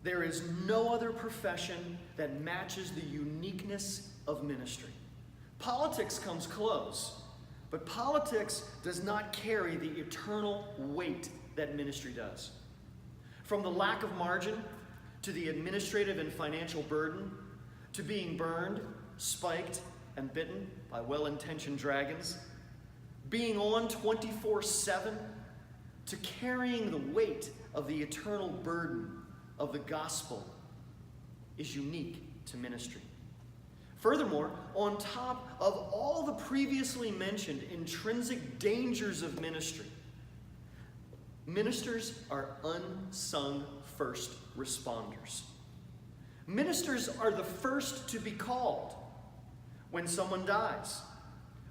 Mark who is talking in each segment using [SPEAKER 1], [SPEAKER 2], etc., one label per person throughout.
[SPEAKER 1] There is no other profession that matches the uniqueness of ministry. Politics comes close, but politics does not carry the eternal weight that ministry does. From the lack of margin, to the administrative and financial burden, to being burned, spiked, and bitten by well-intentioned dragons, being on 24/7, to carrying the weight of the eternal burden of the gospel is unique to ministry. Furthermore, on top of all the previously mentioned intrinsic dangers of ministry, ministers are unsung first responders. Ministers are the first to be called when someone dies,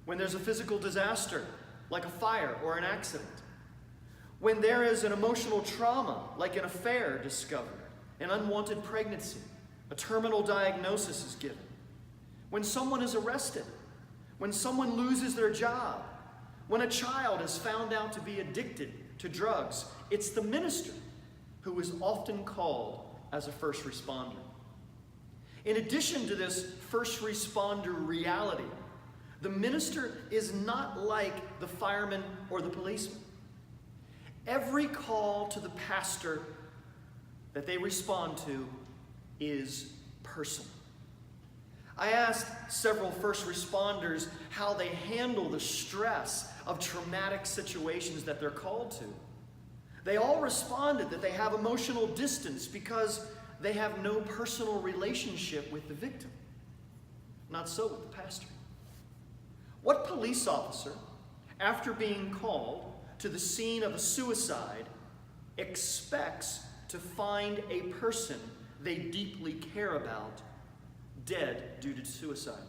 [SPEAKER 1] when there's a physical disaster like a fire or an accident, when there is an emotional trauma like an affair discovered, an unwanted pregnancy, a terminal diagnosis is given, when someone is arrested, when someone loses their job, when a child is found out to be addicted to drugs. It's the minister who is often called as a first responder. In addition to this first responder reality, the minister is not like the fireman or the policeman. Every call to the pastor that they respond to is personal. I asked several first responders how they handle the stress of traumatic situations that they're called to. They all responded that they have emotional distance because they have no personal relationship with the victim. Not so with the pastor. What police officer, after being called to the scene of a suicide, expects to find a person they deeply care about dead due to suicide,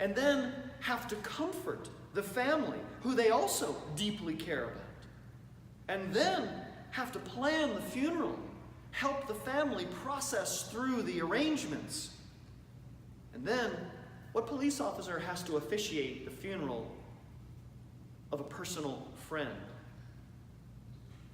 [SPEAKER 1] and then have to comfort the family who they also deeply care about, and then have to plan the funeral, help the family process through the arrangements, and then what police officer has to officiate the funeral of a personal friend,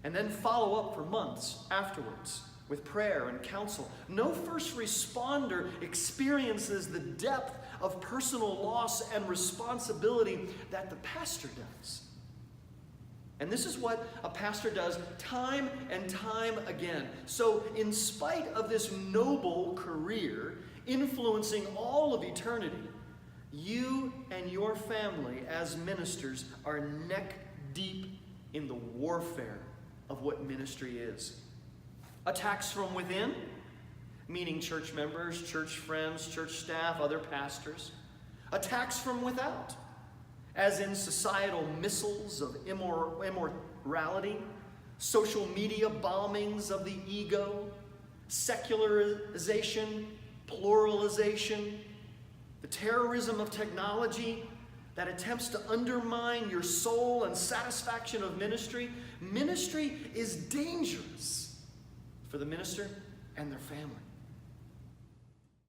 [SPEAKER 1] and then follow up for months afterwards with prayer and counsel? No first responder experiences the depth of personal loss and responsibility that the pastor does. And this is what a pastor does time and time again. So in spite of this noble career influencing all of eternity, you and your family as ministers are neck deep in the warfare of what ministry is. Attacks from within, meaning church members, church friends, church staff, other pastors. Attacks from without, as in societal missiles of immorality, social media bombings of the ego, secularization, pluralization, the terrorism of technology that attempts to undermine your soul and satisfaction of ministry. Ministry is dangerous for the minister and their family.